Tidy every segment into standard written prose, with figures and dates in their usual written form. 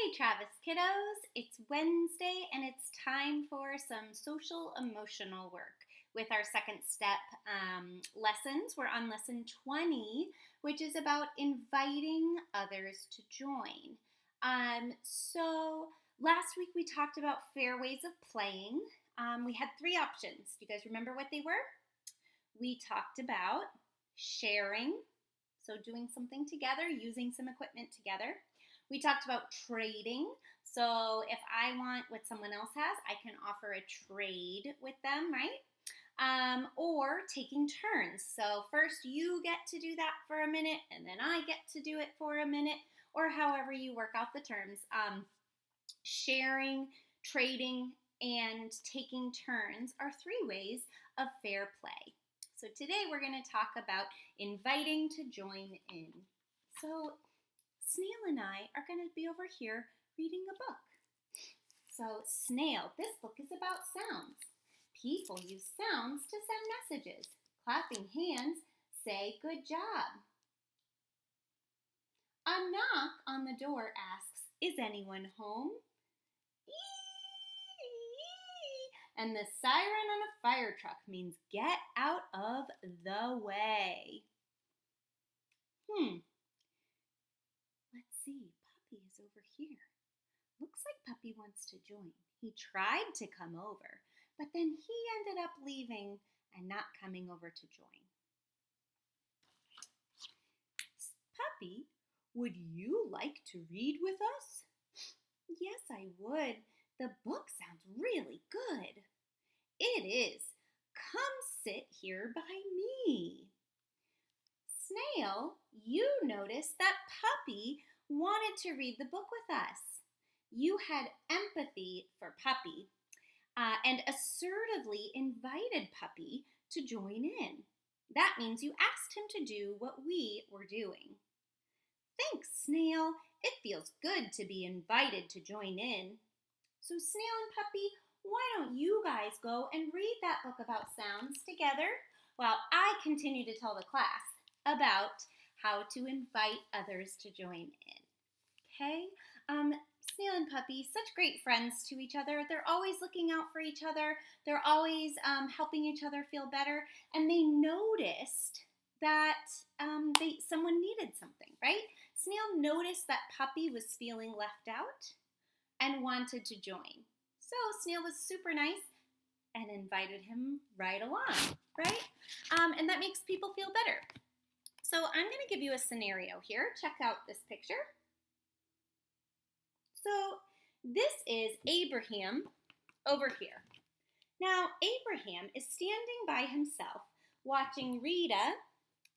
Hey Travis kiddos, it's Wednesday and it's time for some social emotional work with our second step lessons. We're on lesson 20, which is about inviting others to join. So last week we talked about fair ways of playing. We had three options. Do you guys remember what they were? We talked about sharing, so doing something together, using some equipment together. We talked about trading. So if I want what someone else has, I can offer a trade with them, right? Or taking turns. So first you get to do that for a minute, and then I get to do it for a minute, or however you work out the terms. Sharing, trading, and taking turns are three ways of fair play. So today we're going to talk about inviting to join in. So Snail and I are going to be over here reading a book. So Snail, this book is about sounds. People use sounds to send messages. Clapping hands say good job. A knock on the door asks, is anyone home? And the siren on a fire truck means get out of the way. Let's see, Puppy is over here. Looks like Puppy wants to join. He tried to come over, but then he ended up leaving and not coming over to join. Puppy, would you like to read with us? Yes, I would. The book sounds really good. It is. Come sit here by me. Snail, you noticed that Puppy wanted to read the book with us. You had empathy for Puppy and assertively invited Puppy to join in. That means you asked him to do what we were doing. Thanks, Snail. It feels good to be invited to join in. So Snail and Puppy, why don't you guys go and read that book about sounds together while I continue to tell the class about how to invite others to join in. Okay? Snail and Puppy, such great friends to each other. They're always looking out for each other. They're always helping each other feel better. And they noticed that someone needed something, right? Snail noticed that Puppy was feeling left out and wanted to join. So Snail was super nice and invited him right along, right? And that makes people feel better. So I'm going to give you a scenario here. Check out this picture. So this is Abraham over here. Now Abraham is standing by himself watching Rita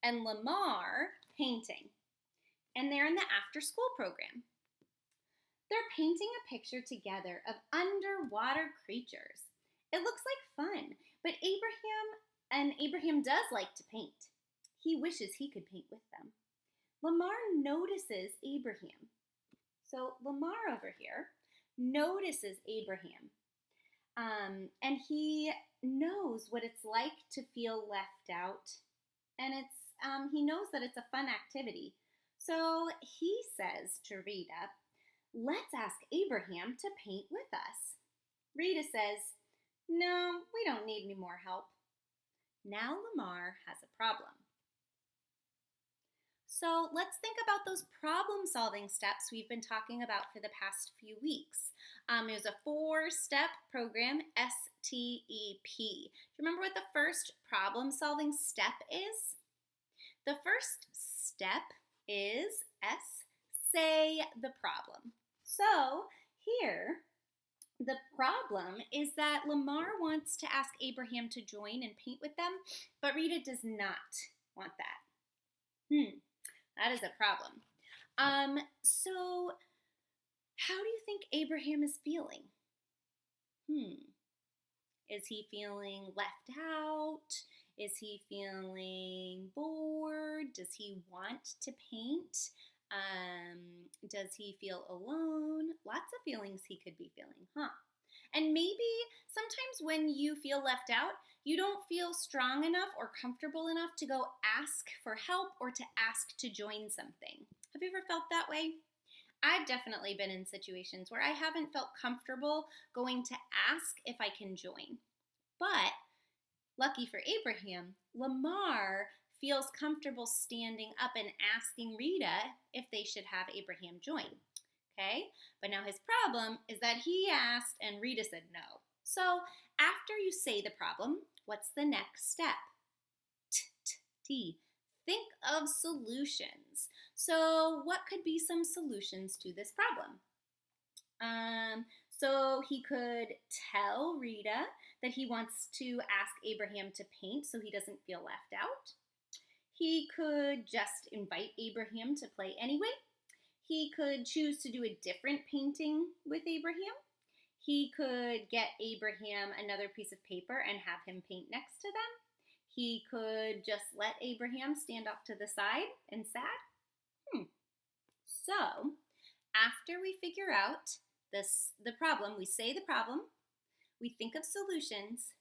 and Lamar painting. And they're in the after school program. They're painting a picture together of underwater creatures. It looks like fun, but Abraham does like to paint. He wishes he could paint with them. Lamar notices Abraham. So Lamar over here notices Abraham. And he knows what it's like to feel left out. And he knows that it's a fun activity. So he says to Rita, let's ask Abraham to paint with us. Rita says, no, we don't need any more help. Now Lamar has a problem. So let's think about those problem-solving steps we've been talking about for the past few weeks. It was a 4-step program, STEP. Do you remember what the first problem-solving step is? The first step is S, say the problem. So here, the problem is that Lamar wants to ask Abraham to join and paint with them, but Rita does not want that. That is a problem. So how do you think Abraham is feeling? Is he feeling left out? Is he feeling bored? Does he want to paint? Does he feel alone? Lots of feelings he could be feeling, huh? And maybe sometimes when you feel left out, you don't feel strong enough or comfortable enough to go ask for help or to ask to join something. Have you ever felt that way? I've definitely been in situations where I haven't felt comfortable going to ask if I can join. But lucky for Abraham, Lamar feels comfortable standing up and asking Rita if they should have Abraham join. Okay? But now his problem is that he asked and Rita said no. So after you say the problem, what's the next step? T. Think of solutions. So what could be some solutions to this problem? So he could tell Rita that he wants to ask Abraham to paint so he doesn't feel left out. He could just invite Abraham to play anyway. He could choose to do a different painting with Abraham. He could get Abraham another piece of paper and have him paint next to them. He could just let Abraham stand off to the side and sad. So, after we figure out the problem, we say the problem, we think of solutions.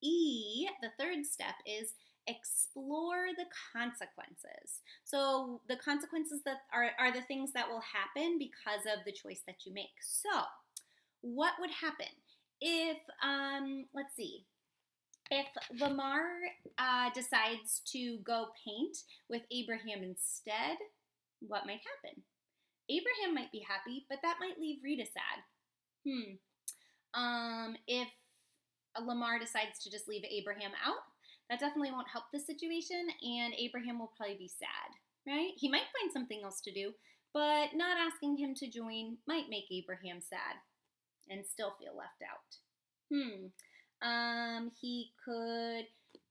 E, the third step, is explore the consequences. So the consequences that are the things that will happen because of the choice that you make. So what would happen if, let's see, if Lamar decides to go paint with Abraham instead, what might happen? Abraham might be happy, but that might leave Rita sad. If Lamar decides to just leave Abraham out, that definitely won't help the situation, and Abraham will probably be sad, right? He might find something else to do, but not asking him to join might make Abraham sad and still feel left out. He could,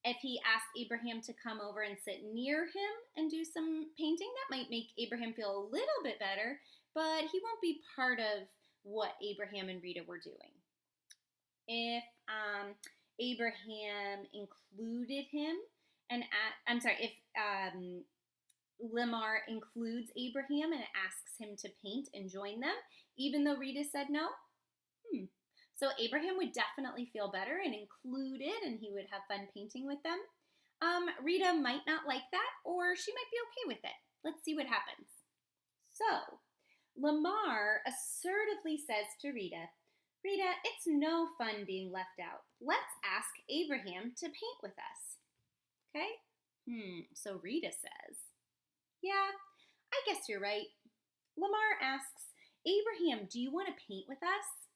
if he asked Abraham to come over and sit near him and do some painting, that might make Abraham feel a little bit better, but he won't be part of what Abraham and Rita were doing. If Abraham included him, if Lamar includes Abraham and asks him to paint and join them, even though Rita said no, so Abraham would definitely feel better and included, and he would have fun painting with them. Rita might not like that, or she might be okay with it. Let's see what happens. So, Lamar assertively says to Rita, Rita, it's no fun being left out. Let's ask Abraham to paint with us. Okay? So Rita says, yeah, I guess you're right. Lamar asks, Abraham, do you want to paint with us?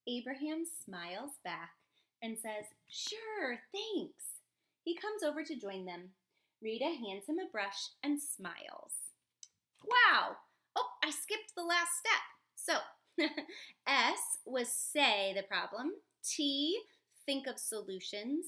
Abraham smiles back and says, sure, thanks. He comes over to join them. Rita hands him a brush and smiles. Wow! Oh, I skipped the last step. So, S was say the problem. T, think of solutions.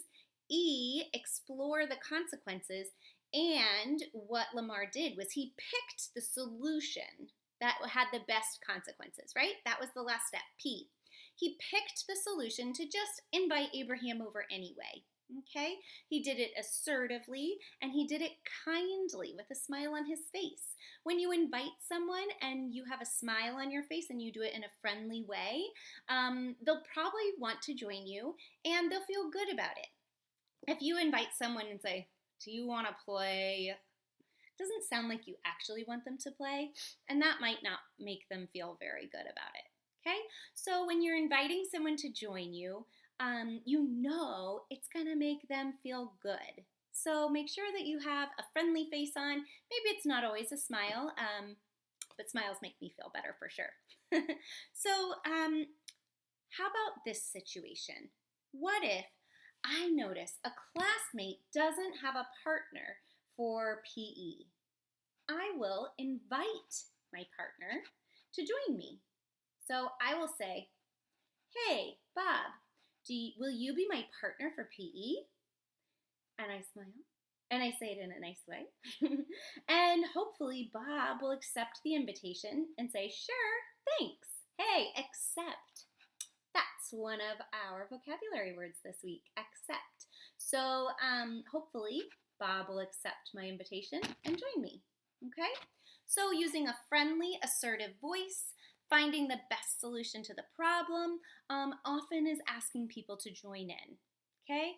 E, explore the consequences. And what Lamar did was he picked the solution that had the best consequences, right? That was the last step, P. He picked the solution to just invite Abraham over anyway, okay? He did it assertively, and he did it kindly with a smile on his face. When you invite someone and you have a smile on your face and you do it in a friendly way, they'll probably want to join you, and they'll feel good about it. If you invite someone and say, do you want to play? It doesn't sound like you actually want them to play, and that might not make them feel very good about it. Okay, so when you're inviting someone to join you, you know it's going to make them feel good. So make sure that you have a friendly face on. Maybe it's not always a smile, but smiles make me feel better for sure. So how about this situation? What if I notice a classmate doesn't have a partner for PE? I will invite my partner to join me. So I will say, hey, Bob, will you be my partner for PE? And I smile, and I say it in a nice way. And hopefully Bob will accept the invitation and say, sure, thanks. Hey, accept. That's one of our vocabulary words this week, accept. So hopefully Bob will accept my invitation and join me, okay? So using a friendly, assertive voice, finding the best solution to the problem often is asking people to join in, Okay,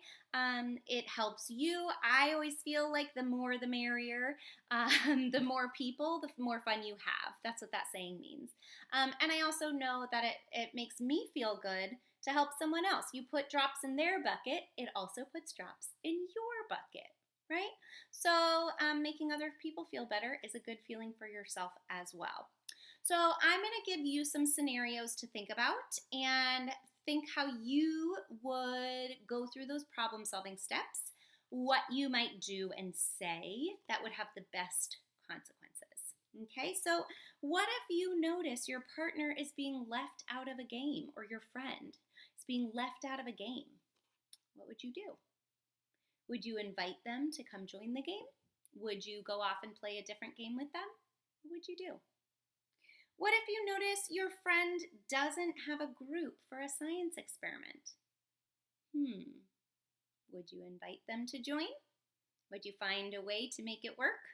it helps you. I always feel like the more the merrier. The more people, the more fun you have. That's what that saying means. And I also know that it makes me feel good to help someone else. You put drops in their bucket, it also puts drops in your bucket, right? So making other people feel better is a good feeling for yourself as well. So I'm going to give you some scenarios to think about and think how you would go through those problem solving steps, what you might do and say that would have the best consequences. Okay, so what if you notice your partner is being left out of a game or your friend is being left out of a game? What would you do? Would you invite them to come join the game? Would you go off and play a different game with them? What would you do? What if you notice your friend doesn't have a group for a science experiment? Would you invite them to join? Would you find a way to make it work?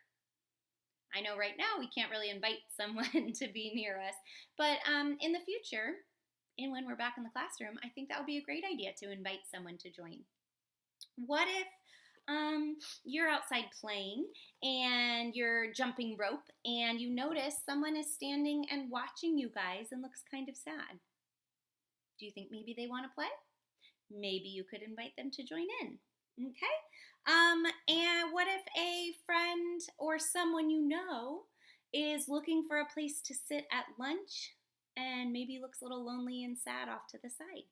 I know right now we can't really invite someone to be near us, but in the future, and when we're back in the classroom, I think that would be a great idea to invite someone to join. What if you're outside playing and you're jumping rope and you notice someone is standing and watching you guys and looks kind of sad? Do you think maybe they want to play? Maybe you could invite them to join in. Okay? And what if a friend or someone you know is looking for a place to sit at lunch and maybe looks a little lonely and sad off to the side?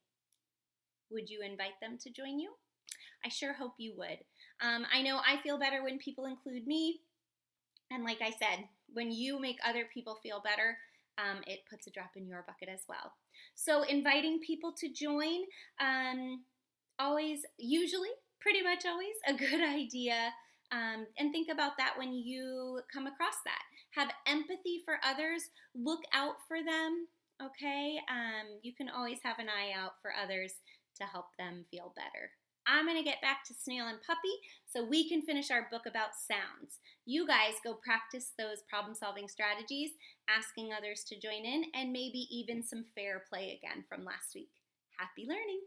Would you invite them to join you? I sure hope you would. I know I feel better when people include me. And like I said, when you make other people feel better, it puts a drop in your bucket as well. So inviting people to join, usually, pretty much always, a good idea. And think about that when you come across that. Have empathy for others. Look out for them, okay? You can always have an eye out for others to help them feel better. I'm going to get back to Snail and Puppy so we can finish our book about sounds. You guys go practice those problem-solving strategies, asking others to join in, and maybe even some fair play again from last week. Happy learning!